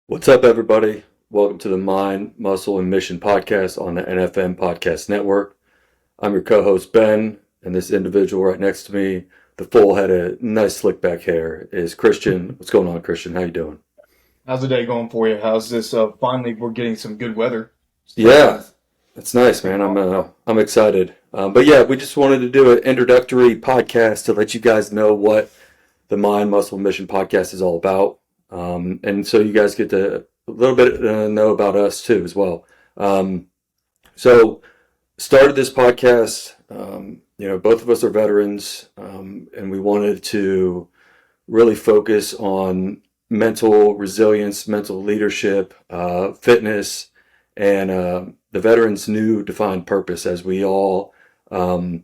What's up, everybody? Welcome to the Mind, Muscle, and Mission podcast on the NFM Podcast Network. I'm your co-host, Ben, and this individual right next to me, the full head of nice slick back hair, is Christian. What's going on, Christian? How you doing? How's the day going for you? How's this? Finally, we're getting some good weather. Yeah, it's nice, man. I'm excited. But yeah, we just wanted to do an introductory podcast to let you guys know what the Mind, Muscle, Mission podcast is all about. And so you guys get to a little bit know about us too as well. So started this podcast. Both of us are veterans, and we wanted to really focus on mental resilience, mental leadership, fitness, and the veterans' new defined purpose as we all, transitioned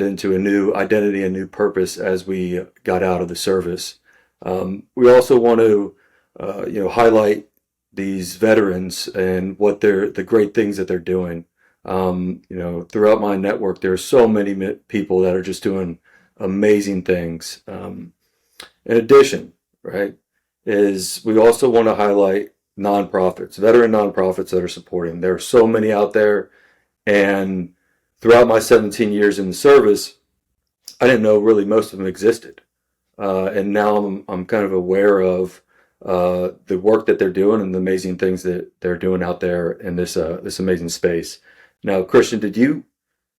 into a new identity and new purpose as we got out of the service. We also want to, highlight these veterans and what the great things that they're doing. Throughout my network, there are so many people that are just doing amazing things. In addition, right, is we also want to highlight nonprofits, veteran nonprofits that are supporting. There are so many out there, and throughout my 17 years in the service, I didn't know really most of them existed. And now I'm kind of aware of the work that they're doing and the amazing things that they're doing out there in this amazing space. Now, Christian, did you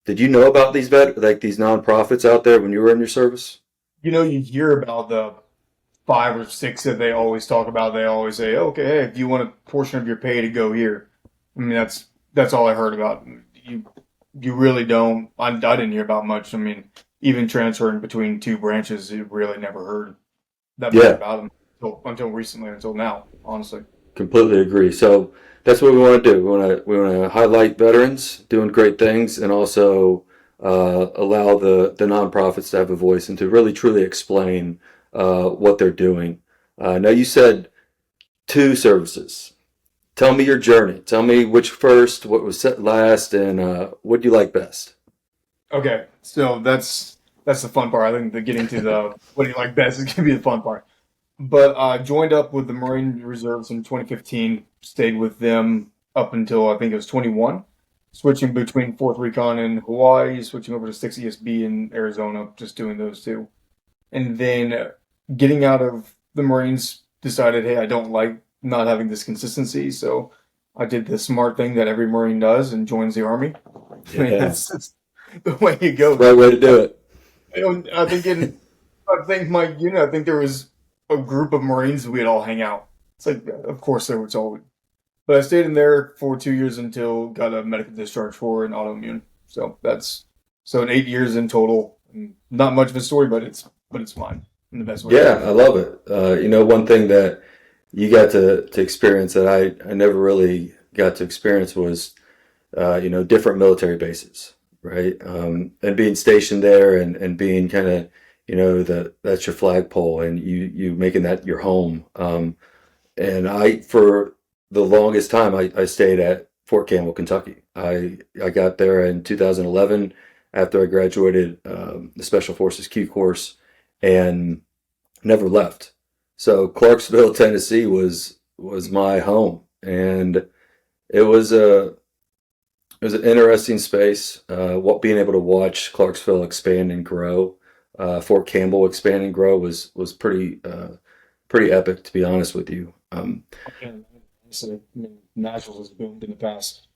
know about these these nonprofits out there when you were in your service? You hear about the five or six that they always talk about. They always say, "Okay, hey, if you want a portion of your pay to go here," I mean, that's all I heard about. You really don't. I didn't hear about much. I mean, even transferring between two branches, you really never heard that much Yeah, about them until recently, until now. Honestly, completely agree. So that's what we want to do. We want to highlight veterans doing great things, and also allow the nonprofits to have a voice and to really truly explain what they're doing. Now, you said two services. Tell me your journey. Tell me which first, what was set last, and what do you like best? okay. So that's the fun part. I think the getting to the what do you like best is gonna be the fun part. But joined up with the Marine Reserves in 2015. Stayed with them up until I think it was 21. Switching between 4th Recon in Hawaii, switching over to 6 ESB in Arizona, just doing those two. And then getting out of the Marines, decided, hey, I don't like not having this consistency. So I did the smart thing that every Marine does and joins the Army. I mean, Yeah, that's the way it right goes. way to do it. I think my unit, I think there was a group of Marines we'd all hang out. It's like, of course, there was always. But I stayed in there for 2 years until got a medical discharge for an autoimmune. So so in 8 years in total. Not much of a story, but it's fine in the best way I Yeah, can. I love it. One thing that you got to experience that I never really got to experience was different military bases, right? And being stationed there and being kind of, that's your flagpole and you making that your home. And for the longest time, I stayed at Fort Campbell, Kentucky. I got there in 2011 after I graduated the Special Forces Q course and never left. So Clarksville, Tennessee was my home, and it was a it was an interesting space. What being able to watch Clarksville expand and grow, Fort Campbell expand and grow was pretty epic, to be honest with you. I can't imagine. Honestly, I mean, Nashville has boomed in the past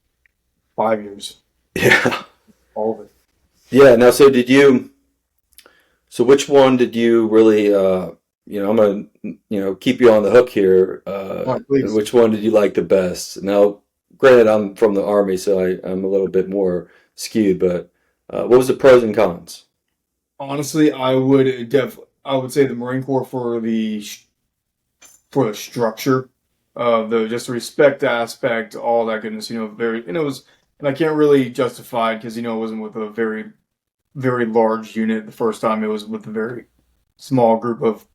5 years. Yeah, All of it. yeah. Now, so which one did you really? I'm gonna keep you on the hook here. All right, please. Which one did you like the best? Now, granted, I'm from the army, so I'm a little bit more skewed. But what was the pros and cons? Honestly, I would say the Marine Corps for the structure, the just the respect aspect, all that goodness. Very and it was, and I can't really justify it because it wasn't with a very large unit the first time. It was with a very small group of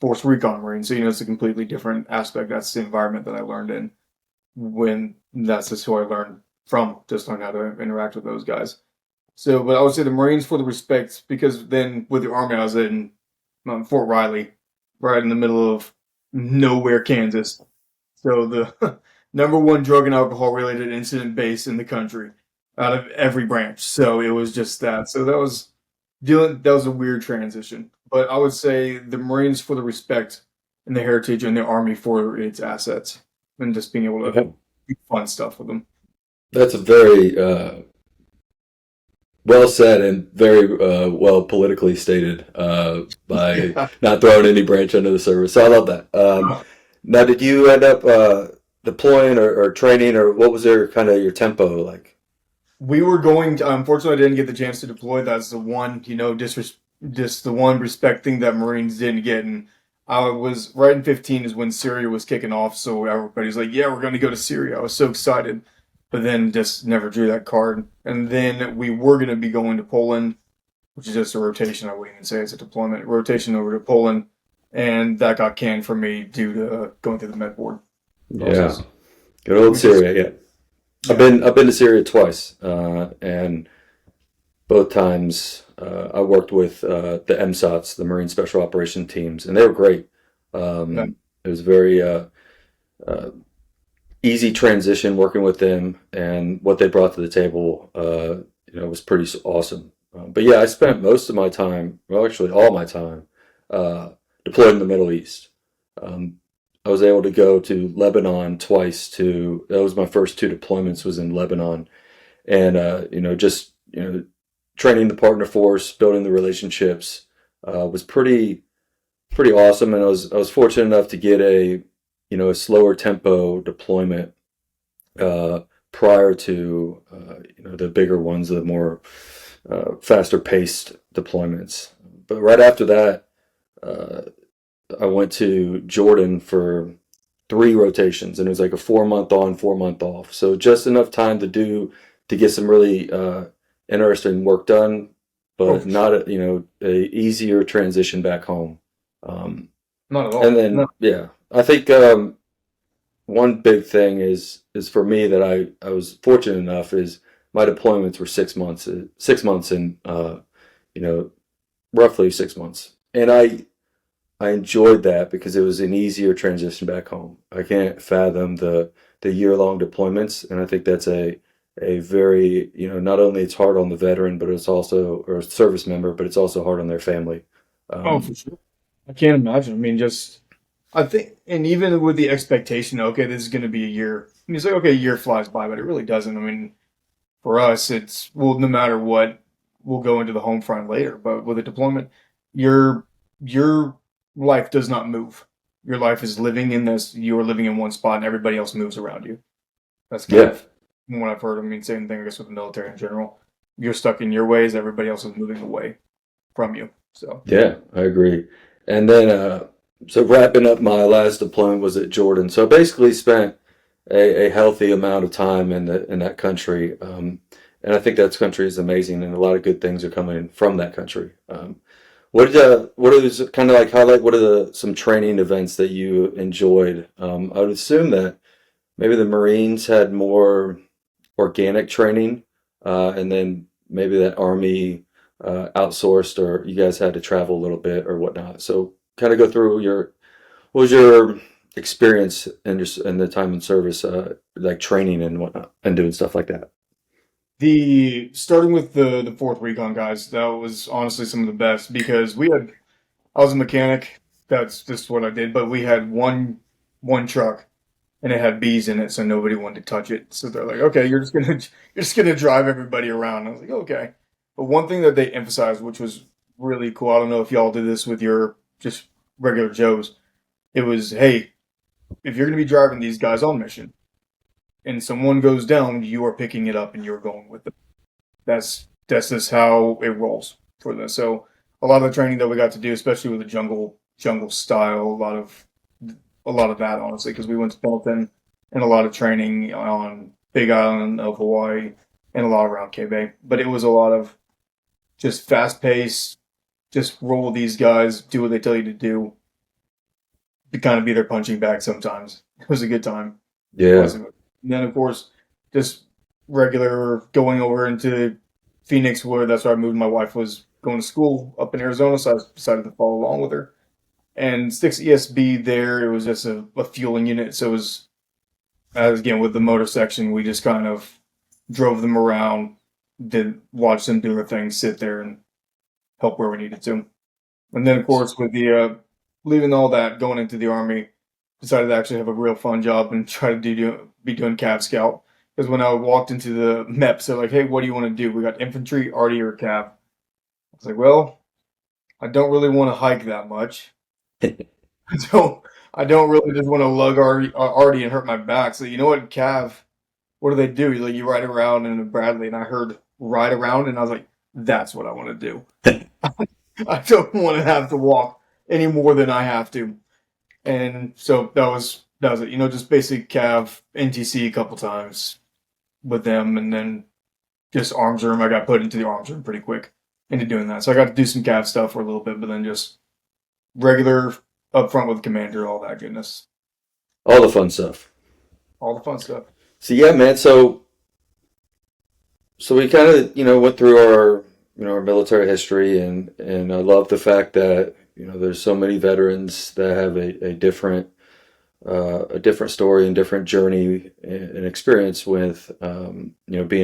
Force Recon Marines. So it's a completely different aspect. That's the environment that I learned in. When that's just who I learned from. Just learn how to interact with those guys. So, but I would say the Marines for the respect because then with the Army I was in Fort Riley, right in the middle of nowhere, Kansas. So the number one drug and alcohol related incident base in the country out of every branch. So it was just that. So that was a weird transition. But I would say the Marines for the respect and the heritage, and the Army for its assets, and just being able to Okay. do fun stuff with them. That's a very well said and very well politically stated by Yeah. not throwing any branch under the service. So I love that. Now, did you end up deploying or training, or what was your kind of your tempo like? We were going to, unfortunately, I didn't get the chance to deploy. That's the one, just the one respect thing that Marines didn't get. And I was right in 15 is when Syria was kicking off. So everybody's like, yeah, we're going to go to Syria. I was so excited, but then just never drew that card. And then we were going to be going to Poland, which is just a rotation. I wouldn't even say it's a deployment rotation over to Poland. And that got canned for me due to going through the med board Yeah, process, good old which is, Syria. Yeah, yeah. I've been to Syria twice, and both times I worked with the MSOTs, the Marine Special Operation Teams, and they were great. Yeah. It was very uh, easy transition working with them, and what they brought to the table, was pretty awesome. But yeah, I spent most of my time, well, actually all my time, uh, deployed in the Middle East. Um, I was able to go to Lebanon twice. That was my first two deployments was in Lebanon, and just training the partner force, building the relationships was pretty awesome. And I was fortunate enough to get a slower tempo deployment uh, prior to the bigger ones, the more faster paced deployments. But right after that, uh, I went to Jordan for three rotations, and it was like a 4 month on, 4 month off. So just enough time to get some really interesting work done, Oh, but for sure. not a easier transition back home. Um, Not at and all. No. then yeah, I think one big thing is for me that I was fortunate enough is my deployments were 6 months, 6 months in you know roughly 6 months, and I enjoyed that because it was an easier transition back home. I can't fathom the year long deployments, and I think that's a very not only it's hard on the veteran, but it's also or service member, but it's also hard on their family. Oh, for Um, sure. I can't imagine. I mean, just I think, and even with the expectation, okay, this is going to be a year. And it's like, okay, a year flies by, but it really doesn't. I mean, for us, it's well, no matter what, we'll go into the home front later. But with a deployment, your life does not move. Your life is living in this. You are living in one spot, and everybody else moves around you. That's kind yeah, of what I've heard. I mean, same thing, I guess, with the military in general. You're stuck in your ways. Everybody else is moving away from you. So. yeah, I agree. And then so wrapping up my last deployment was at Jordan. So I basically spent a healthy amount of time in that country. And I think that country is amazing, and a lot of good things are coming from that country. What is kind of like highlight? What are some training events that you enjoyed? I would assume that maybe the Marines had more organic training, and then maybe that Army outsourced, or you guys had to travel a little bit or whatnot. So kind of go through what was your experience in the time in service, like training and whatnot, and doing stuff like that. The starting with the fourth recon guys, that was honestly some of the best because we had I was a mechanic, that's just what I did, but we had one truck and it had bees in it, so nobody wanted to touch it. So they're like, okay, you're just gonna drive everybody around. I was like, okay. But one thing that they emphasized, which was really cool, I don't know if y'all did this with your just regular Joes, it was, hey, if you're gonna be driving these guys on mission and someone goes down, you are picking it up and you're going with them. That's just how it rolls for this. So a lot of the training that we got to do, especially with the jungle style, a lot of that honestly, because we went to Pendleton and a lot of training on Big Island of Hawaii and a lot around K Bay. But it was a lot of just fast pace, just roll with these guys, do what they tell you to do, to kind of be their punching bag sometimes. It was a good time. Yeah, Honestly. And then of course, just regular going over into Phoenix, where that's where I moved. My wife was going to school up in Arizona, so I decided to follow along with her. And 6 ESB there, it was just a fueling unit. So it was, as again, with the motor section, we just kind of drove them around, did watch them do their thing, sit there and help where we needed to. And then, of course, with the leaving all that, going into the Army, decided to actually have a real fun job and try to be doing Cav Scout. Because when I walked into the MEPS, they're like, hey, what do you want to do? We got infantry, arty, or Cav. I was like, well, I don't really want to hike that much. So I don't really just want to lug arty and hurt my back. So you know what, Cav, what do they do? Like, you ride around in a Bradley, and I heard ride around, and I was like, that's what I want to do. I don't want to have to walk any more than I have to. And so that was it. Just basic Cav NTC a couple times with them, and then just arms room. I got put into the arms room pretty quick into doing that. So I got to do some Cav stuff for a little bit, but then just regular up front with the commander, all that goodness, All the fun stuff. all the fun stuff. So yeah, man. So we kind of went through our our military history, and I love the fact that there's so many veterans that have a different story and different journey and experience with being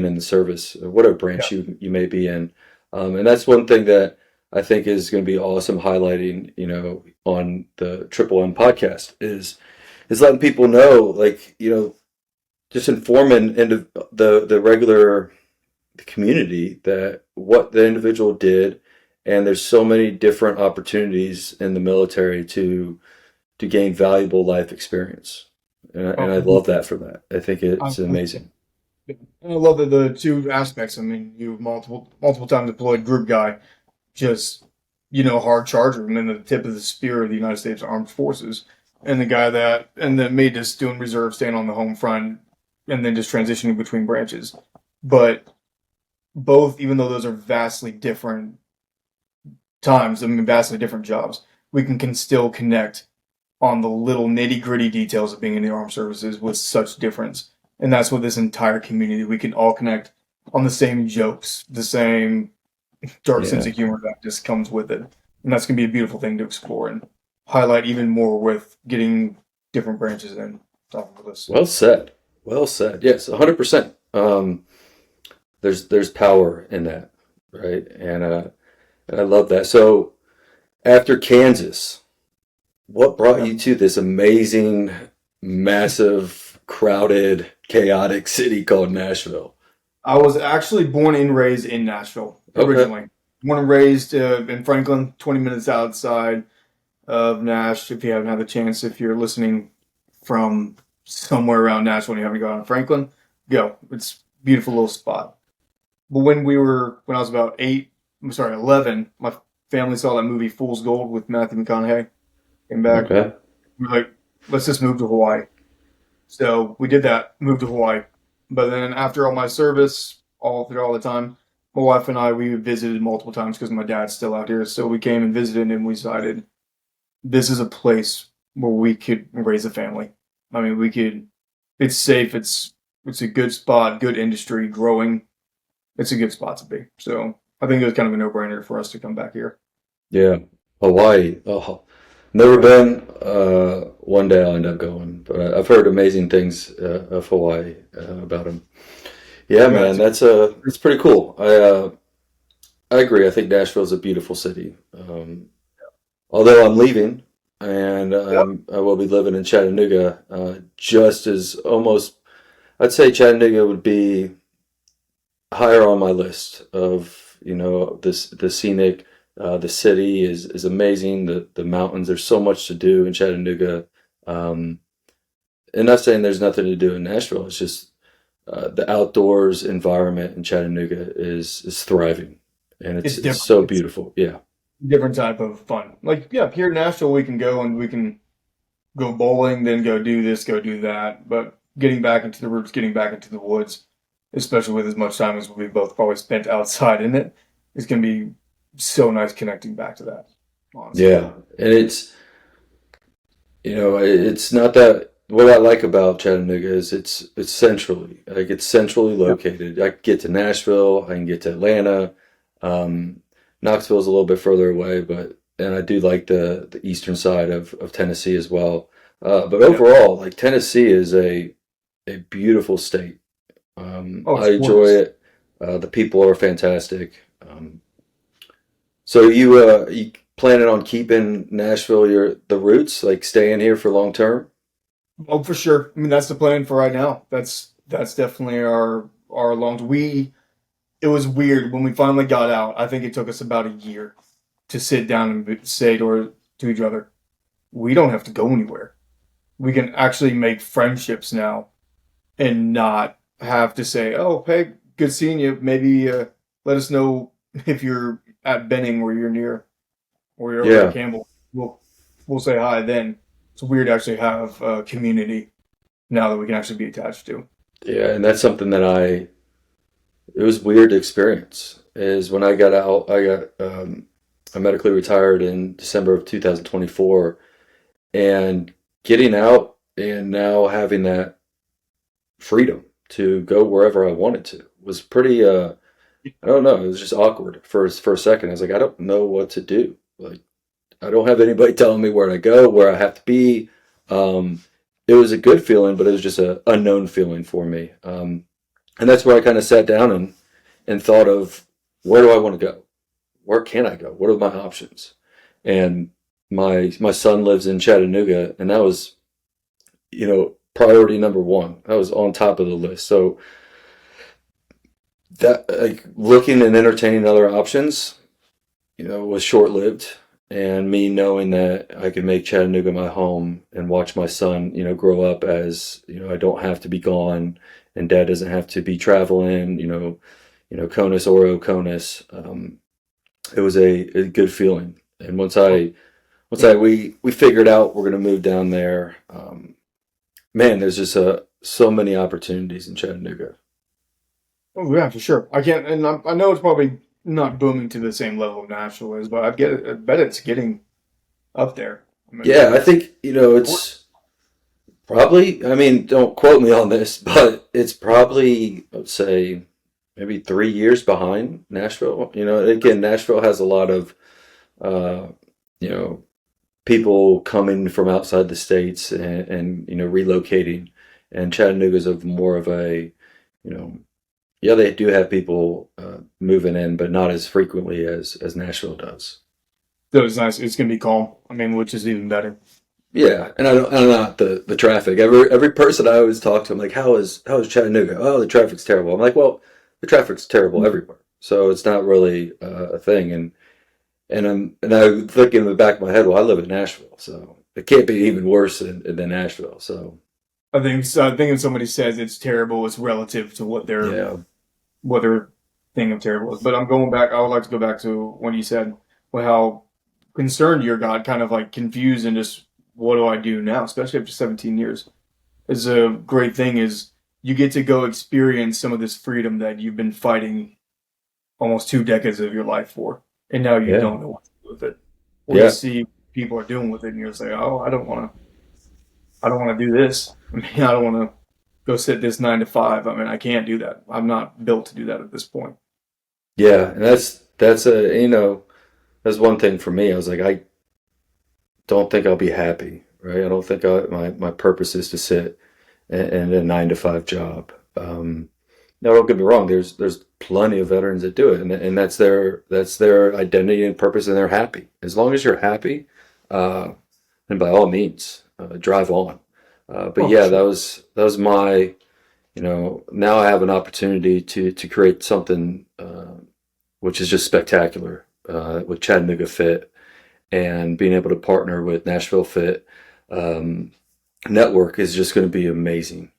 in the service, whatever branch Yeah. you may be in, and that's one thing that I think is going to be awesome highlighting on the Triple M podcast is letting people know, like, just informing into the regular community that what the individual did, and there's so many different opportunities in the military to gain valuable life experience, and I Oh, love that for that. I think I, it's amazing. and I love the two aspects. I mean, you multiple times deployed group guy, just hard charger, and then the tip of the spear of the United States Armed Forces, and the guy and then me just doing reserve, staying on the home front, and then just transitioning between branches. But both, even though those are vastly different times, I mean, vastly different jobs, we can still connect on the little nitty gritty details of being in the armed services with such difference. And that's what this entire community, we can all connect on the same jokes, the same dark sense Yeah. of humor that just comes with it. And that's going to be a beautiful thing to explore and highlight even more with getting different branches in top of this. Well said. Well said. Yes, 100%. There's power in that, right? And I love that. So after Kansas, what brought Yeah. you to this amazing, massive, crowded, chaotic city called Nashville? I was actually born and raised in Nashville Okay. originally. Born and raised in Franklin, 20 minutes outside of Nash. If you haven't had the chance, if you're listening from somewhere around Nashville and you haven't gone to Franklin, go. It's a beautiful little spot. But when I was about 11, my family saw that movie Fool's Gold with Matthew McConaughey. Came back. Okay. We were like, let's just move to Hawaii. So we did that, moved to Hawaii. But then after all my service, all through all the time, my wife and I, we visited multiple times because my dad's still out here. So we came and visited, and we decided this is a place where we could raise a family. I mean, we could. It's safe. It's a good spot, good industry, growing. It's a good spot to be. So I think it was kind of a no-brainer for us to come back here. Yeah. Hawaii. Oh, never Yeah. been. One day I'll end up going, but I've heard amazing things of Hawaii about them. Yeah, Yeah. man, that's pretty cool. I agree. I think Nashville's a beautiful city. Although I'm leaving, and Yep. I will be living in Chattanooga, just as almost, I'd say Chattanooga would be higher on my list of, this the scenic. The city is amazing. The mountains. There's so much to do in Chattanooga. Um, and not saying there's nothing to do in Nashville. It's just the outdoors environment in Chattanooga is thriving, and It's it's different. so It's beautiful. Yeah. different type of fun. Like, yeah, here in Nashville, we can go and we can go bowling, then go do this, go do that. But getting back into the roots, getting back into the woods, especially with as much time as we both probably spent outside in it, is going to be so nice connecting back to that, honestly. Yeah, and it's not that. What I like about Chattanooga is it's centrally Yep. located. I can get to Nashville, I can get to Atlanta. Knoxville's a little bit further away, but and I do like the eastern side of Tennessee as well. But Yeah. overall, like Tennessee is a beautiful state. Oh, I it's enjoy gorgeous. it. The people are fantastic. So you planning on keeping Nashville your the roots, like staying here for long term? Oh, for sure. I mean, that's the plan for right now. That's definitely our long. We It was weird when we finally got out. I think it took us about a year to sit down and say to each other, we don't have to go anywhere. We can actually make friendships now and not have to say, "Oh, hey, good seeing you. Maybe let us know if you're at Benning or you're near or you're over at Yeah, Campbell. We'll say hi then." It's weird to actually have a community now that we can actually be attached to. yeah, and that's something that it was weird to experience. Is when I got out, I medically retired in December of 2024, and getting out and now having that freedom to go wherever I wanted to was pretty. I don't know. It was just awkward for a second. I was like, I don't know what to do. Like, I don't have anybody telling me where to go, where I have to be. Um, it was a good feeling, but it was just a unknown feeling for me. And that's where I kind of sat down and thought of, where do I want to go? Where can I go? What are my options? And my son lives in Chattanooga, and that was, priority number one. That was on top of the list. So that, like, looking and entertaining other options, was short lived. And me knowing that I could make Chattanooga my home and watch my son, grow up as, I don't have to be gone and dad doesn't have to be traveling, CONUS, Oro, CONUS. It was a good feeling. And once we figured out we're going to move down there, man, there's just so many opportunities in Chattanooga. Oh yeah, for sure. I can't, and I know it's probably not booming to the same level of Nashville is, but I bet it's getting up there. I mean, Yeah, I because think, it's probably, I mean, don't quote me on this, but it's probably, I would say, maybe 3 years behind Nashville. Again, Nashville has a lot of, uh, you know, people coming from outside the states and relocating. And Chattanooga's of more of a, you know, yeah, they do have people moving in, but not as frequently as Nashville does. so it's nice. It's gonna be calm. I mean, which is even better. Yeah, and I don't know the traffic. Every person I always talk to, I'm like, how is Chattanooga? Oh, the traffic's terrible. I'm like, well, the traffic's terrible everywhere, so it's not really a thing. And I think in the back of my head, well, I live in Nashville, so it can't be even worse than Nashville. So I think so. I think if somebody says it's terrible, it's relative to yeah, what their thing of terrible is. But I'm going back. I would like to go back to when you said, well, how concerned you got, kind of like confused and just what do I do now, especially after 17 years. Is a great thing is you get to go experience some of this freedom that you've been fighting almost 2 decades of your life for, and now you yeah, don't know what to do with it, or you yeah, see what people are doing with it, and you're just like, oh, I don't want to do this. I mean, I don't want to go sit this 9 to 5. I mean, I can't do that. I'm not built to do that at this point. yeah. And that's that's one thing for me. I was like, I don't think I'll be happy, right? I don't think my purpose is to sit in a 9 to 5 job. Now, don't get me wrong. There's plenty of veterans that do it, and that's their identity and purpose, and they're happy. As long as you're happy, uh, then by all means, drive on. But Oh, for yeah, sure. that was my. Now I have an opportunity to create something which is just spectacular with Chattanooga Fit and being able to partner with Nashville Fit um, Network is just going to be amazing.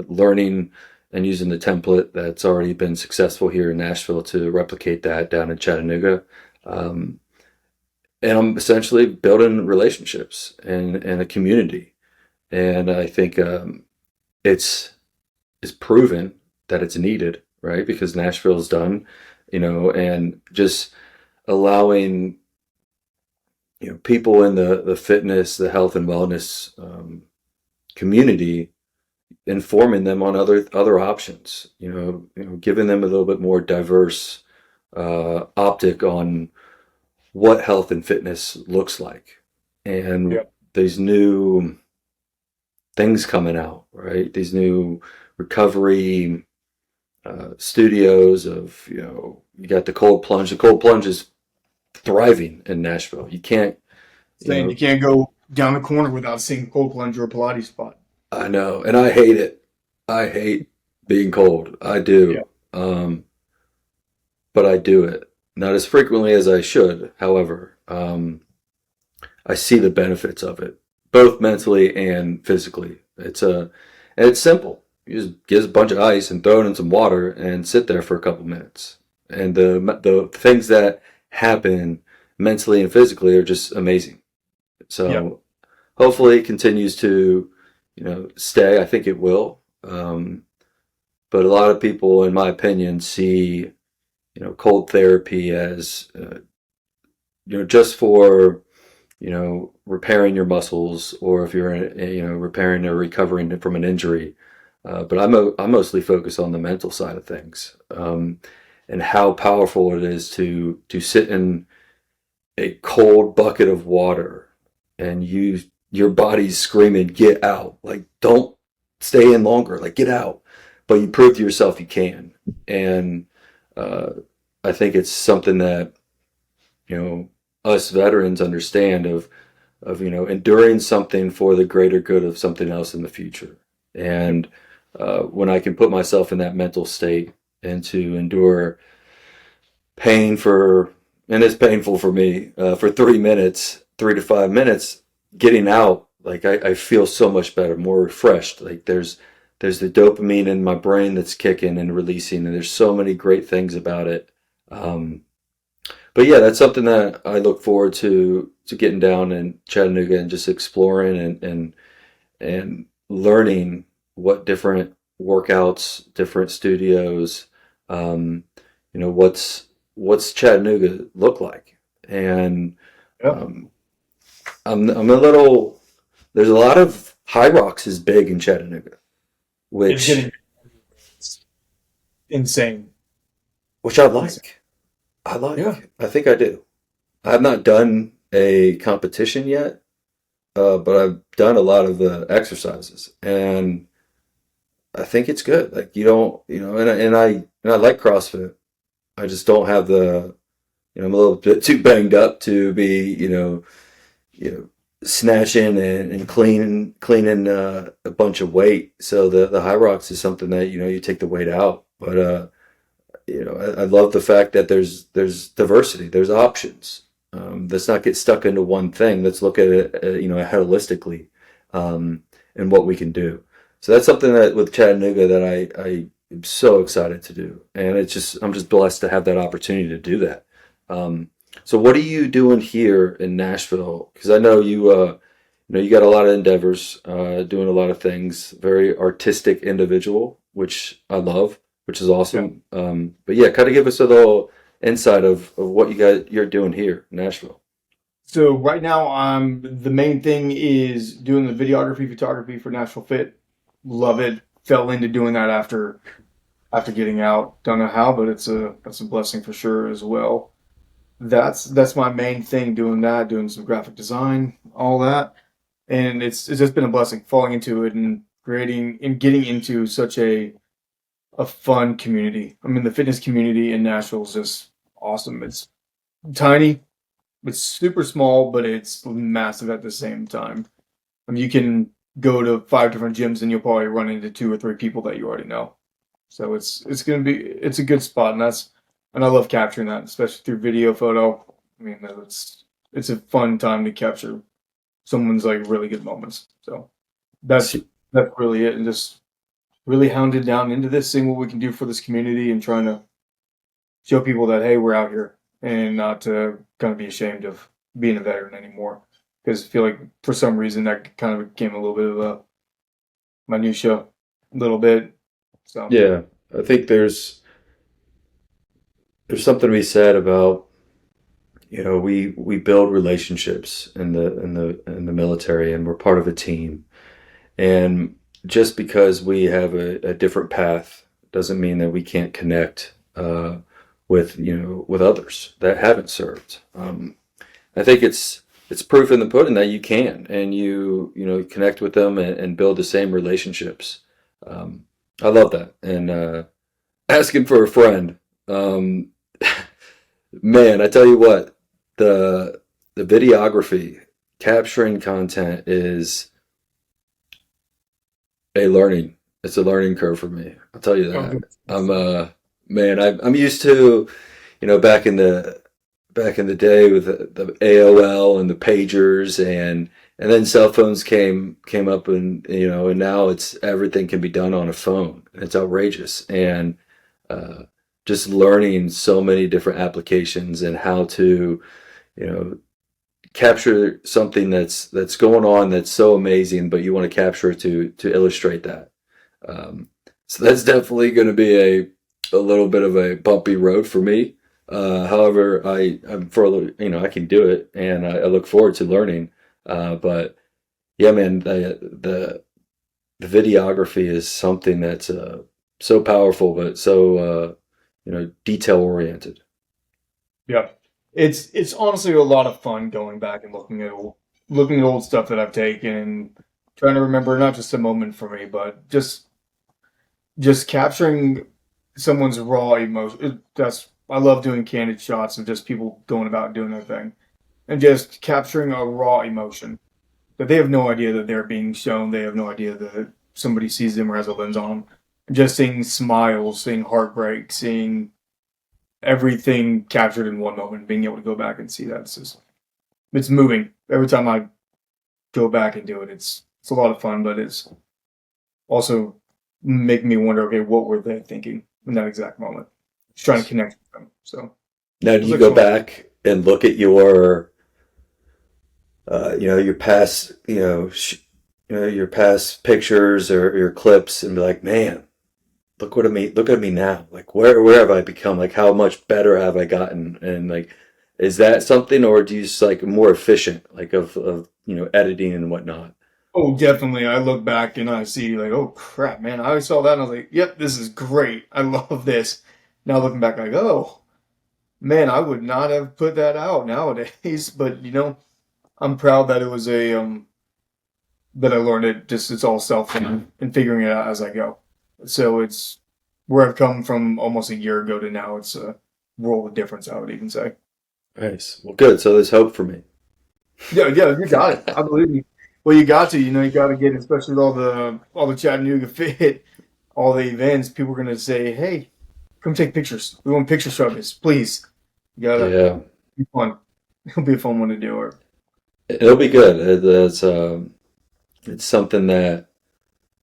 Learning and using the template that's already been successful here in Nashville to replicate that down in Chattanooga. Um, and I'm essentially building relationships and a community. And I think it's it's proven that it's needed, right? Because Nashville's done, and just allowing people in the fitness, the health and wellness community, informing them on other options. Giving them a little bit more diverse optic on what health and fitness looks like, and Yeah. these new things coming out, right? These new recovery studios of, you got the cold plunge. The cold plunge is thriving in Nashville. You can't, you Saying you know, can't go down the corner without seeing cold plunge or a Pilates spot. I know, and I hate it. I hate being cold. I Yeah. do. But I do it. Not as frequently as I should, however. I see the benefits of it, both mentally and physically. And it's simple. You just get a bunch of ice and throw it in some water and sit there for a couple minutes. And the things that happen mentally and physically are just amazing. Yeah. So hopefully it continues to, stay. I think it will. But a lot of people, in my opinion, see, cold therapy as, just for, repairing your muscles, or if you're, repairing or recovering from an injury. But I'm mostly focused on the mental side of things, and how powerful it is to sit in a cold bucket of water, and your body's screaming, get out. Like, don't stay in longer. Like, get out. But you prove to yourself you can. And uh, I think it's something that, you know, us veterans understand of, enduring something for the greater good of something else in the future. And when I can put myself in that mental state and to endure pain for, and it's painful for me, for 3 minutes, 3 to 5 minutes, getting out, like I feel so much better, more refreshed. Like there's the dopamine in my brain that's kicking and releasing, and there's so many great things about it. Um, but yeah, that's something that I look forward to getting down in Chattanooga and just exploring and learning what different workouts, different studios, um, what's Chattanooga look like. And Yeah. um, I'm a little. There's a lot of High Rocks is big in Chattanooga, It's which getting insane. which I Insane. like. I Yeah. like. I think I do. I've not done a competition yet, but I've done a lot of the exercises, and I think it's good. Like, you don't, and I like CrossFit. I just don't have the, I'm a little bit too banged up to be, you know, snatching and cleaning a bunch of weight. So the high rocks is something that, you take the weight out. But I love the fact that there's diversity, there's options. Let's not get stuck into one thing. Let's look at it, holistically, and what we can do. So that's something that with Chattanooga that I am so excited to do, and I'm just blessed to have that opportunity to do that. Um, so what are you doing here in Nashville? Because I know you got a lot of endeavors, doing a lot of things. Very artistic individual, which I love, which is Yeah. awesome. But yeah, kind of give us a little insight of what you're doing here in Nashville. So right now, the main thing is doing the videography, photography for Nashville Fit. Love it. Fell into doing that after getting out. Don't know how, but that's a blessing for sure as well. That's my main thing. Doing that, doing some graphic design, all that, and it's just been a blessing falling into it and creating and getting into such a fun community. I mean, the fitness community in Nashville is just awesome. It's tiny, it's super small, but it's massive at the same time. I mean, you can go to 5 different gyms and you'll probably run into 2 or 3 people that you already know. So it's a good spot, and I love capturing that, especially through video, photo. I mean, it's a fun time to capture someone's like really good moments. So that's See, that's really it, and just really hounded down into this, seeing what we can do for this community, and trying to show people that hey, we're out here, and not to kind of be ashamed of being a veteran anymore. Because I feel like for some reason that kind of became a little bit of a minutia, a little bit. So yeah, I think there's something to be said about, we build relationships in the military, and we're part of a team. And just because we have a different path doesn't mean that we can't connect, with others that haven't served. I think it's proof in the pudding that you can, and you know connect with them and build the same relationships. Um, I love that, and asking for a friend. Um, Man, I tell you what, the the videography, capturing content is a learning. It's a learning curve for me. I'll tell you Oh, that. good. I'm man, I'm used to, you know, back in the day with the AOL and the pagers and then cell phones came up and you know and now it's everything can be done on a phone. It's outrageous and uh, just learning so many different applications and how to you know capture something that's going on that's so amazing, but you want to capture it to illustrate that. So that's definitely going to be a little bit of a bumpy road for me. However, I'm for a little, you know, I can do it, and I look forward to learning. But yeah, man, the videography is something that's so powerful, but so you know, detail oriented. Yeah, it's honestly a lot of fun going back and looking at old stuff that I've taken and trying to remember not just a moment for me, but just capturing someone's raw emotion. That's I love doing candid shots of just people going about doing their thing and just capturing a raw emotion that they have no idea that they're being shown. They have no idea that somebody sees them or has a lens on them. Just seeing smiles, seeing heartbreak, seeing everything captured in one moment, being able to go back and see that it's moving. Every time I go back and do it, it's a lot of fun, but it's also making me wonder, okay, what were they thinking in that exact moment? Just trying to connect with them. So Now, do it's you like go fun. back and look at your you know, your past, you know, your past pictures or your clips, and be like, man, look what I mean. Look at me now. Like, where have I become? Like, how much better have I gotten? And like, is that something, or do you just like more efficient, like of you know, editing and whatnot? Oh, definitely. I look back and I see like, oh crap, man! I saw that and I was like, yep, this is great. I love this. Now looking back, like, oh man, I would not have put that out nowadays. But I'm proud that it was a that I learned it. Just it's all self and figuring it out as I go. So it's where I've come from almost a year ago to now. It's a world of difference. I would even say. Nice. Well, good. So there's hope for me. Yeah, yeah, you got it. I believe you. Well, you got to. You got to get, especially with all the Chattanooga Fit, all the events. People are gonna say, "Hey, come take pictures. We want pictures from this, please." You gotta Yeah, be fun. It'll be a fun one to do. Or it'll be good. It's something that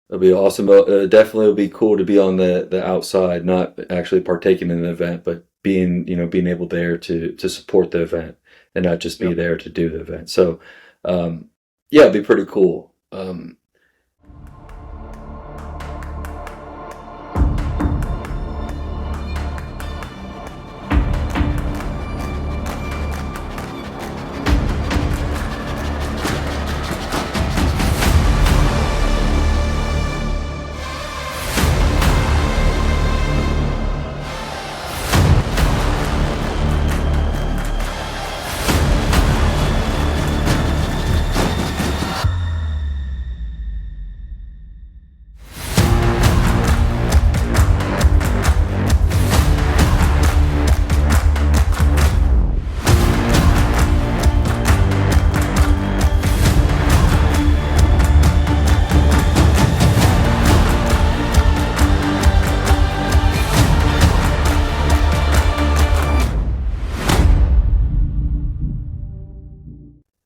it'll be awesome. Definitely will be cool to be on the outside, not actually partaking in the event, but being you know being able there to support the event and not just yeah. be there to do the event. So um, yeah, it'd be pretty cool.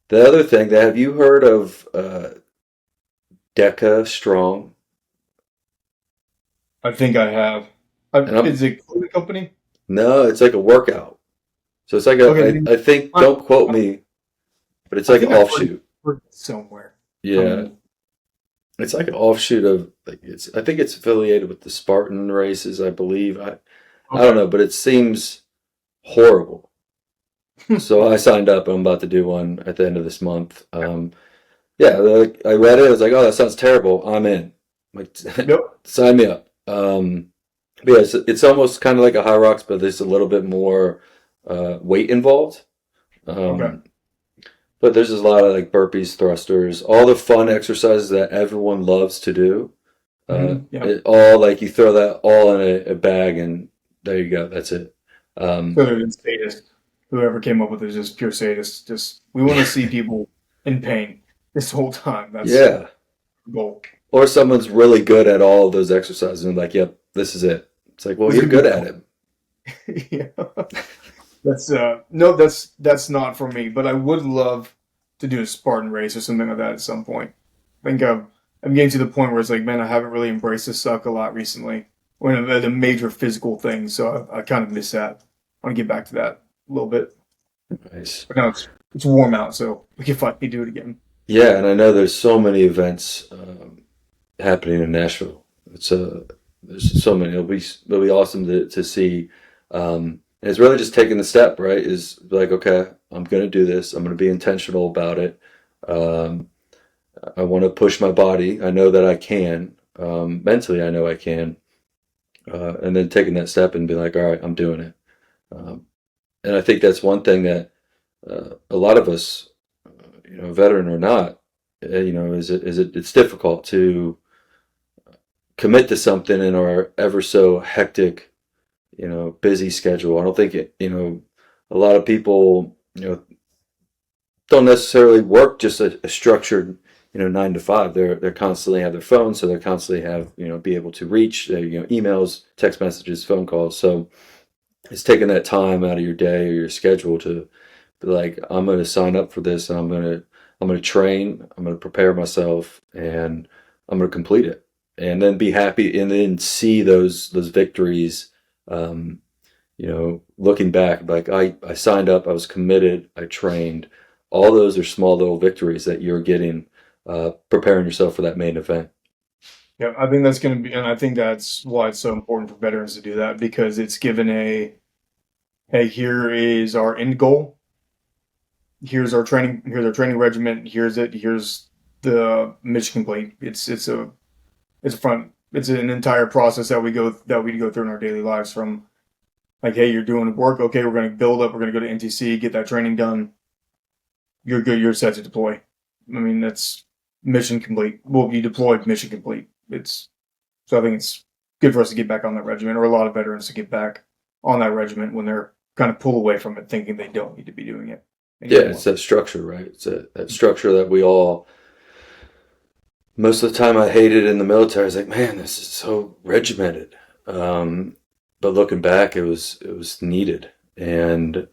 The other thing that have you heard of Deca Strong? I think I have. And I'm Is it clothing company? no, it's like a workout. So it's like Okay, then I think I, don't quote me, but it's I like an think I've heard offshoot. it somewhere Yeah, from. it's like an offshoot of like it's I think it's affiliated with the Spartan races, I believe. I don't Okay. know, but it seems horrible. So I signed up. I'm about to do one at the end of this month. Yeah, like, I read it. I was like, oh, that sounds terrible. I'm in. Like, Yep. sign me up. But yeah, it's almost kind of like a high rocks, but there's a little bit more weight involved. Okay. Um, But there's just a lot of like burpees, thrusters, all the fun exercises that everyone loves to do. Yeah. It all like you throw that all in a bag and there you go. That's it. So Um, they're just sadists. Whoever came up with it is just pure sadists. Just we want to see people in pain this whole time. That's yeah. the goal. Or someone's really good at all of those exercises and like, yep, this is it. It's like, well, This you're could be good at fun. it. Yeah. That's no, that's not for me. But I would love to do a Spartan race or something like that at some point. I think I'm getting to the point where it's like, man, I haven't really embraced the suck a lot recently. When I'm at a major physical thing, so I kind of miss that. I want to get back to that a little bit. Nice. But now it's warm out, so we can finally do it again. Yeah, and I know there's so many events happening in Nashville. It's there's so many. It'll be awesome to see. And it's really just taking the step, right? Is like, okay, I'm gonna do this. I'm gonna be intentional about it. Um, I want to push my body. I know that I can. Mentally, I know I can. And then taking that step and be like, all right, I'm doing it. Um, and I think that's one thing that a lot of us, veteran or not, it's difficult to commit to something in our ever so hectic, busy schedule. I don't think a lot of people, don't necessarily work just a structured, 9 to 5. They're constantly have their phones, so they're constantly have, be able to reach, emails, text messages, phone calls. So it's taking that time out of your day or your schedule to be like, I'm going to sign up for this, and I'm going to train, I'm going to prepare myself, and I'm going to complete it, and then be happy, and then see those victories. Um, looking back, like I signed up, I was committed, I trained. All those are small little victories that you're getting, preparing yourself for that main event. Yeah, I think that's going to be, and I think that's why it's so important for veterans to do that because it's given a, hey, here is our end goal. Here's our training regimen. Here's it. Here's the mission complete. It's an entire process that we go through in our daily lives from like, hey, you're doing work. Okay, we're going to build up. We're going to go to NTC, get that training done. You're good. You're set to deploy. I mean, that's mission complete. Well, you deployed, mission complete. So I think it's good for us to get back on that regiment, or a lot of veterans to get back on that regiment when they're kind of pull away from it, thinking they don't need to be doing it Yeah, it's anymore. that structure, right? It's that structure that we all, most of the time I hated in the military. I was like, man, this is so regimented. Um, but looking back, it was needed, and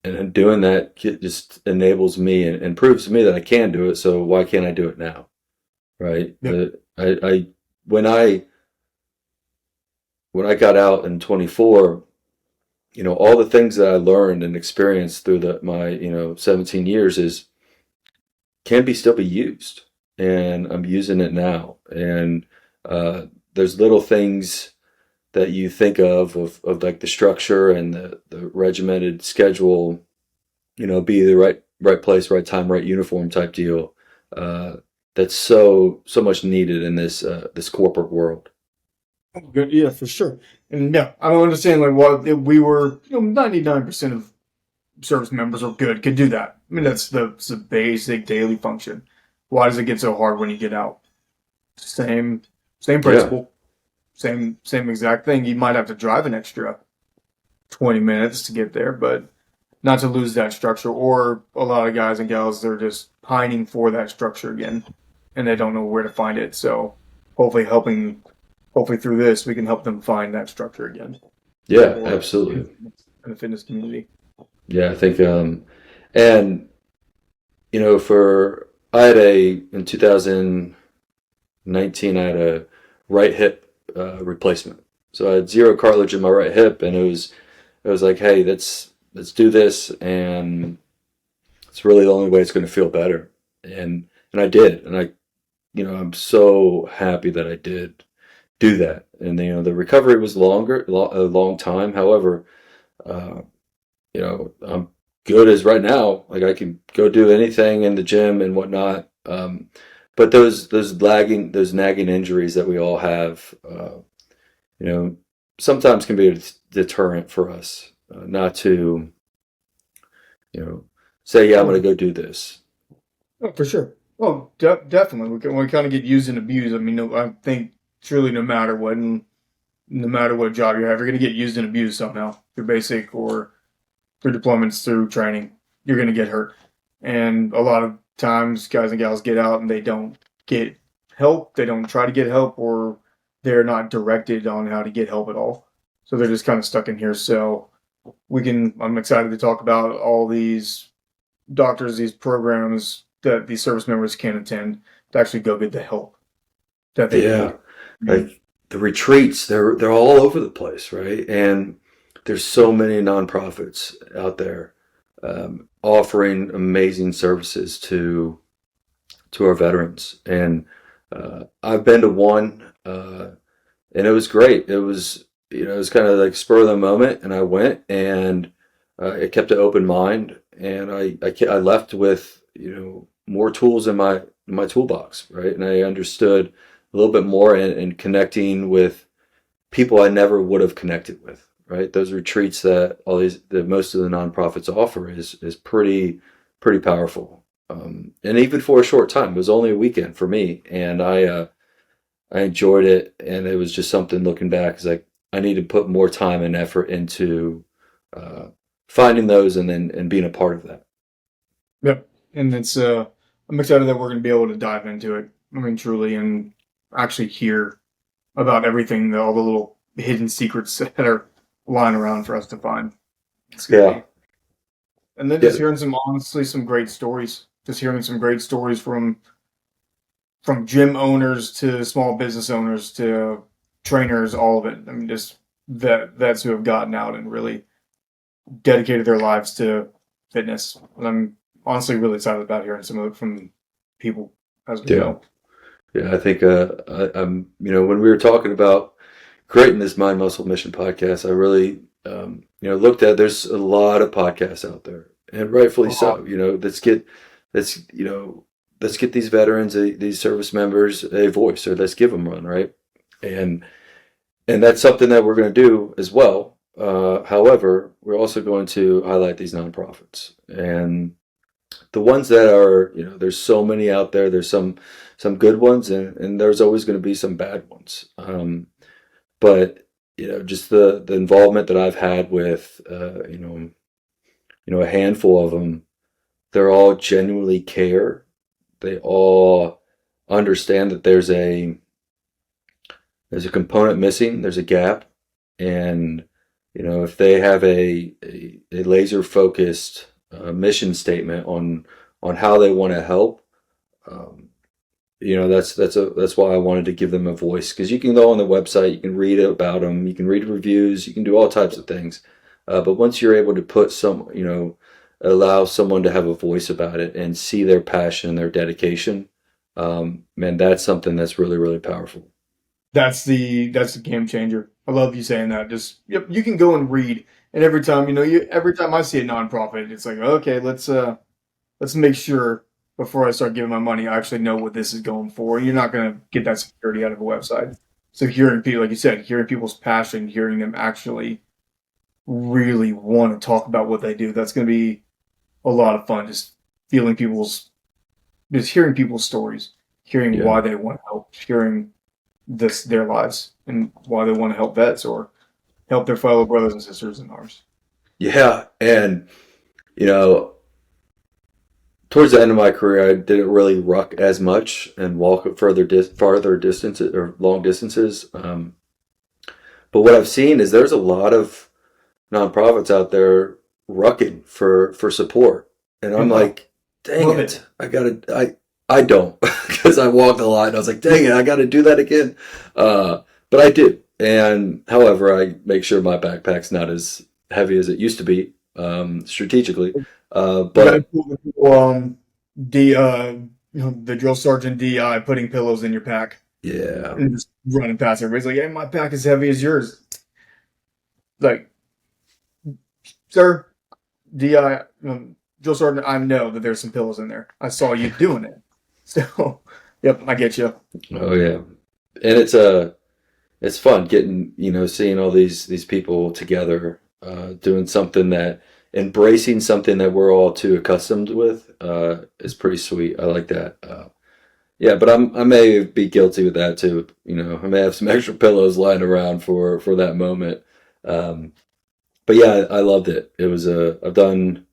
then doing that just enables me and proves to me that I can do it. So why can't I do it now, right? Yep. I when I got out in 24, all the things that I learned and experienced through my 17 years is can be still be used, and I'm using it now. And uh, there's little things that you think of like the structure and the regimented schedule, be the right place, right time, right uniform type deal. Uh, that's so much needed in this corporate world. Good, yeah, for sure. And yeah, I don't understand like what if we were. 99% of service members are good, could do that. I mean, it's the basic daily function. Why does it get so hard when you get out? Same, same Yeah, principle, same exact thing. You might have to drive an extra 20 minutes to get there, but not to lose that structure. Or a lot of guys and gals, they're just pining for that structure again, and they don't know where to find it. So hopefully, hopefully through this, we can help them find that structure again. yeah, Or absolutely. in the fitness community. Yeah, I think, and for I had in 2019, I had a right hip replacement. So I had zero cartilage in my right hip, and it was like, hey, let's do this, and it's really the only way it's going to feel better. And I did, and I'm so happy that I did do that. And the recovery was a long time. However, uh, I'm good as right now. Like I can go do anything in the gym and whatnot. But those nagging injuries that we all have, you know, sometimes can be a deterrent for us not to, you know, say, yeah, I'm going Oh, to go do this. oh, for sure. Oh, definitely. We kind of get used and abused. I mean, no, I think truly, no matter what, and no matter what job you have, you're going to get used and abused somehow through basic or through deployments, through training. You're going to get hurt, and a lot of times, guys and gals get out and they don't get help. They don't try to get help, or they're not directed on how to get help at all. So they're just kind of stuck in here. So we can. I'm excited to talk about all these doctors, these programs that these service members can attend to actually go get the help that they need. Yeah. Like the retreats, they're all over the place, right? And there's so many nonprofits out there offering amazing services to our veterans. And I've been to one, and it was great. It was, it was kind of like spur of the moment, and I went, and it kept an open mind, and I left with, more tools in my toolbox, right? And I understood a little bit more, and connecting with people I never would have connected with, right? Those retreats that most of the nonprofits offer is pretty powerful. And even for a short time, it was only a weekend for me, and I enjoyed it, and it was just something, looking back, is like I need to put more time and effort into uh, finding those, and being a part of that. Yep. And it's I'm excited that we're going to be able to dive into it. I mean, truly, and actually hear about everything, all the little hidden secrets that are lying around for us to find. It's going to Yeah, be, and then yeah, just hearing some great stories. Just hearing some great stories from gym owners to small business owners to trainers, all of it. I mean, just vets who have gotten out and really dedicated their lives to fitness. And I'm honestly really excited about hearing some of it from people as we yeah, go. yeah. I think I'm, when we were talking about creating this Mind Muscle Mission podcast, I really, looked at, there's a lot of podcasts out there, and rightfully Uh, so. Let's, let's get these veterans, these service members, a voice, or let's give them one, right? And that's something that we're going to do as well. However, we're also going to highlight these nonprofits, and the ones that are, there's so many out there. There's some good ones, and there's always going to be some bad ones. But just the involvement that I've had with, a handful of them, they're all genuinely care. They all understand that there's a component missing, there's a gap, and if they have a laser focused mission statement on how they want to help, um, that's why I wanted to give them a voice, because you can go on the website, you can read about them, you can read reviews, you can do all types of things, but once you're able to allow someone to have a voice about it and see their passion and their dedication, man, that's something that's really, really powerful. that's the game changer. I love you saying that. Just yep, you can go and read, and every time I see a nonprofit, it's like okay, let's make sure before I start giving my money, I actually know what this is going for. You're not going to get that security out of a website. So hearing people, like you said, hearing people's passion, hearing them actually really want to talk about what they do, that's going to be a lot of fun. Just hearing people's stories, hearing Yeah. why they want to help, hearing their lives and why they want to help vets or help their fellow brothers and sisters in arms. Yeah. And, you know, towards the end of my career, I didn't really ruck as much and walk farther distances or long distances. But what I've seen is there's a lot of nonprofits out there rucking for support, and I'm Oh, like, dang love it. it, I don't, because I walked a lot, and I was like, dang it, I got to do that again. But I do, and however, I make sure my backpack's not as heavy as it used to be, strategically. You got to But pull the people, D, the drill sergeant DI putting pillows in your pack yeah, and just running past everybody's like, "Hey, my pack is heavy as yours." Like, sir, DI, drill sergeant, I know that there's some pillows in there. I saw you doing it. So, yep, I get you. oh yeah, and it's fun getting, seeing all these people together, doing something that embracing something that we're all too accustomed with is pretty sweet. I like that. Yeah, but I may be guilty with that too. I may have some extra pillows lying around for that moment. Um, but yeah, I loved it. It was I've done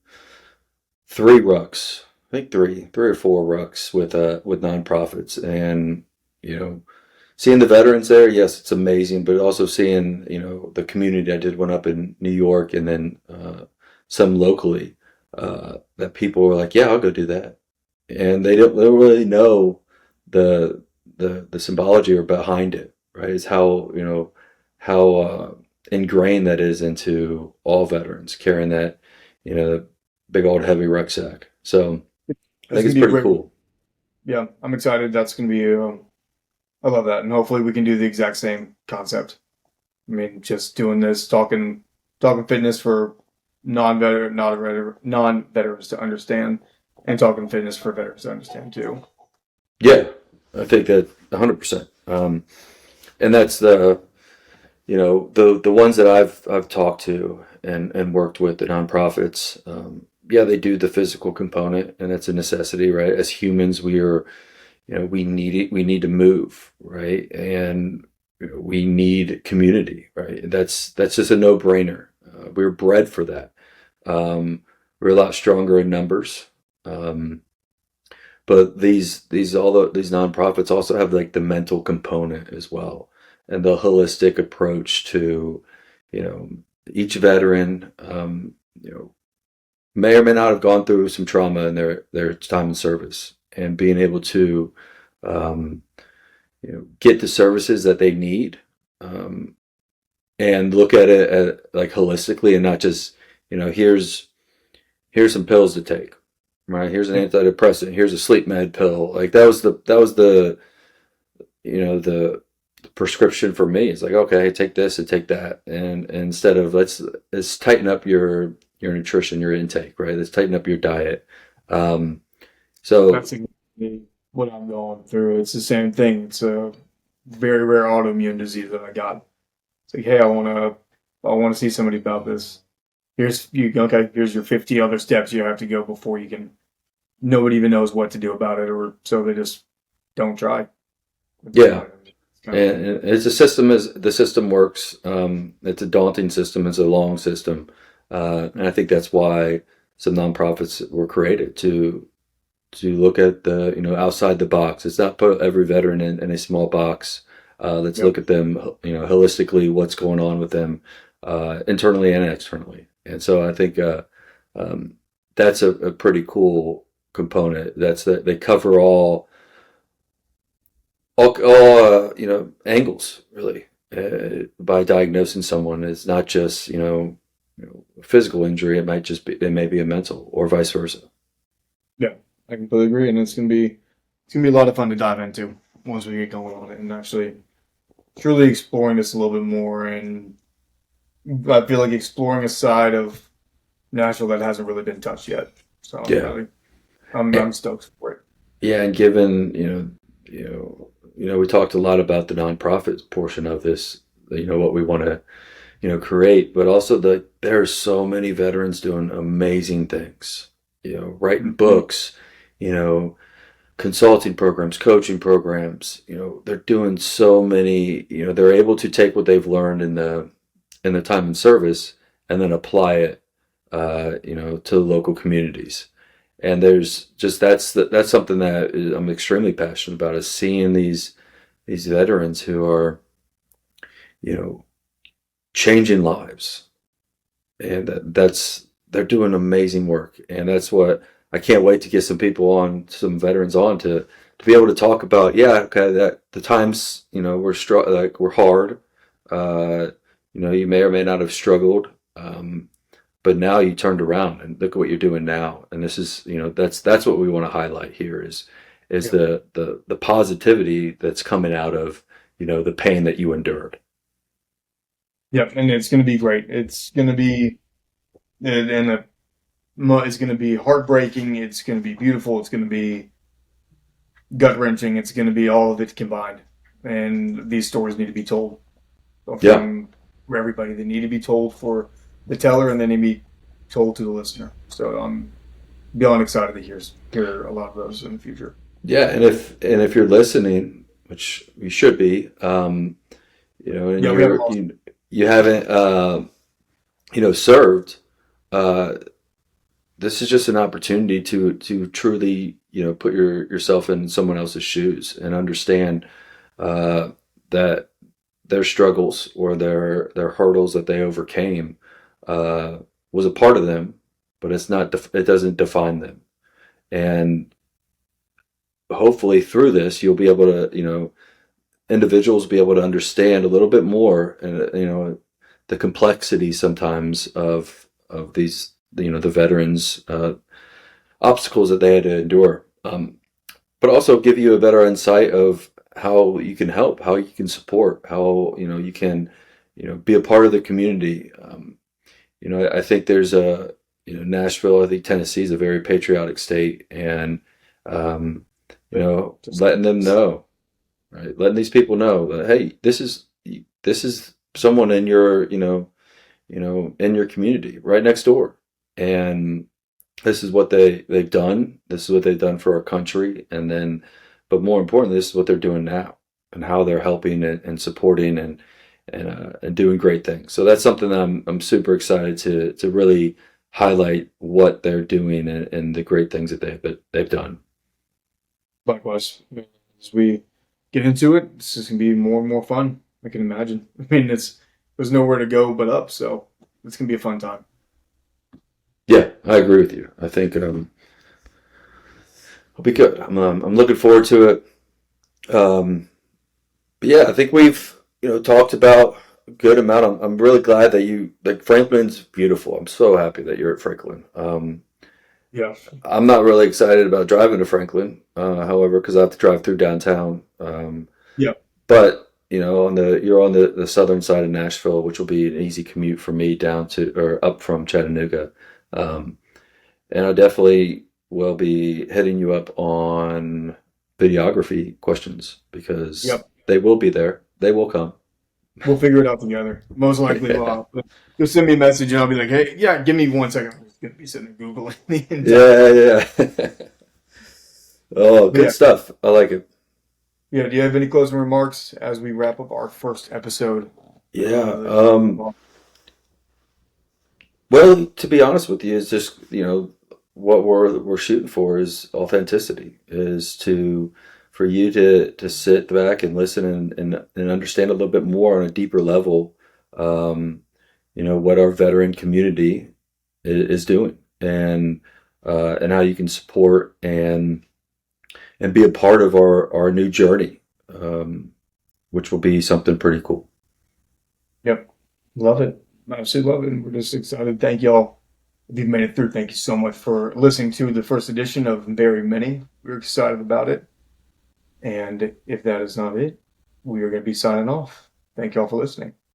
3 rucks, I think three or four rucks with nonprofits, and you know, seeing the veterans there, yes, it's amazing. But also seeing the community. I did one up in New York, and then some locally that people were like, "Yeah, I'll go do that," and they don't really know the the symbology or behind it, right? Is how ingrained that is into all veterans carrying that big old heavy rucksack. So I That's think gonna it's be a pretty great. cool. Yeah, I'm excited. That's gonna be. I love that, and hopefully we can do the exact same concept. I mean, just doing this, talking fitness for non-veterans to understand, and talking fitness for veterans to understand too. Yeah, I think that 100%. And that's the ones that I've talked to and worked with, the nonprofits. Yeah, they do the physical component, and it's a necessity, right? As humans, we need it. We need to move, right? And we need community, right? That's just a no brainer. We were bred for that. We're a lot stronger in numbers. Um, but these nonprofits also have like the mental component as well, and the holistic approach to, you know, each veteran, may or may not have gone through some trauma in their time in service, and being able to, um, get the services that they need, um, and look at it like holistically, and not just, here's some pills to take, right? Here's an antidepressant. Here's a sleep med pill. Like that was the the prescription for me. It's like, okay, take this and take that, and instead of let's tighten up your nutrition, your intake, right? Let's tighten up your diet. Um, so That's exactly what I'm going through. It's the same thing. It's a very rare autoimmune disease that I got. It's like, hey, I wanna see somebody about this. Here's your 50 other steps you have to go before you can. Nobody even knows what to do about it, or so they just don't try. yeah, It's kind of and it's a system as the system works. It's a daunting system. It's a long system, and I think that's why some nonprofits were created to look at the outside the box. It's not put every veteran in a small box. Let's yep, look at them holistically. What's going on with them internally and externally. And so I think um, that's a pretty cool component. That's that they cover all angles really by diagnosing someone. It's not just physical injury. It may be a mental or vice versa. yeah, I completely agree, and it's gonna be a lot of fun to dive into once we get going on it and actually truly exploring this a little bit more. And I feel like exploring a side of Nashville that hasn't really been touched yet. So Yeah. I'm stoked for it. Yeah, and given we talked a lot about the nonprofit portion of this, what we want to create, but also there are so many veterans doing amazing things, writing Mhm. books, you know, consulting programs, coaching programs. They're doing so many. They're able to take what they've learned in the time in service and then apply it, to local communities. And there's just that's something that I'm extremely passionate about, is seeing these veterans who are you know changing lives, and that's they're doing amazing work, and that's what I can't wait to get some veterans on to be able to talk about. Yeah, okay, that the times we're hard. uh you may or may not have struggled, but now you turned around and look at what you're doing now, and this is that's what we want to highlight here is Yep. the positivity that's coming out of the pain that you endured. Yep, and it's gonna be great. It's gonna be and it's gonna be heartbreaking. It's gonna be beautiful. It's gonna be gut wrenching. It's gonna be all of it combined. And these stories need to be told Yeah. from for everybody. They need to be told for the teller, and then they need told to the listener. So I'm beyond excited to hear a lot of those in the future. Yeah, and if you're listening, which you should be, and Yeah, we haven't lost. you haven't served, uh, this is just an opportunity to truly put yourself in someone else's shoes and understand uh, that their struggles or their hurdles that they overcame uh, was a part of them, but it doesn't define them. And hopefully through this, you'll be able to individuals be able to understand a little bit more, and the complexity sometimes of these the veterans obstacles that they had to endure, but also give you a better insight of how you can help, how you can support, how you can be a part of the community. I think there's a Nashville, I think Tennessee is a very patriotic state, and um, Just letting them know, right? Letting these people know that, hey, this is someone in your in your community right next door, and this is what they've done. This is what they've done for our country, and then, but more importantly, this is what they're doing now, and how they're helping and supporting and doing great things. So that's something that I'm super excited to really highlight what they're doing and the great things that they've done. likewise. As we get into it, this is gonna be more and more fun. I can imagine. I mean, there's nowhere to go but up, so it's gonna be a fun time. Yeah, I agree with you. I think it'll be good. I'm looking forward to it. Um, but yeah, I think we've talked about a good amount. I'm really glad that Franklin's beautiful. I'm so happy that you're at Franklin. Yeah. I'm not really excited about driving to Franklin, however, because I have to drive through downtown. Yeah. But you're on the southern side of Nashville, which will be an easy commute for me down to or up from Chattanooga. Um, and I definitely will be hitting you up on videography questions because Yep. they will be there. They will come. We'll figure it out together. Most likely, Yeah, you'll send me a message and I'll be like, "Hey, yeah, give me 1 second. I'm just gonna be sitting there googling the entire yeah, time." yeah. Oh, But good yeah, stuff. I like it. yeah. Do you have any closing remarks as we wrap up our first episode Yeah. of the? Well, to be honest with you, it's just what we're shooting for is authenticity. Is to for you to sit back and listen and understand a little bit more on a deeper level. Um, what our veteran community is doing, and how you can support and be a part of our new journey, which will be something pretty cool. Yep. Love it. Absolutely love it. And we're just excited. Thank y'all. If you've made it through, thank you so much for listening to the first edition of Very Many. We're excited about it. And if that is not it, we are going to be signing off. Thank y'all for listening.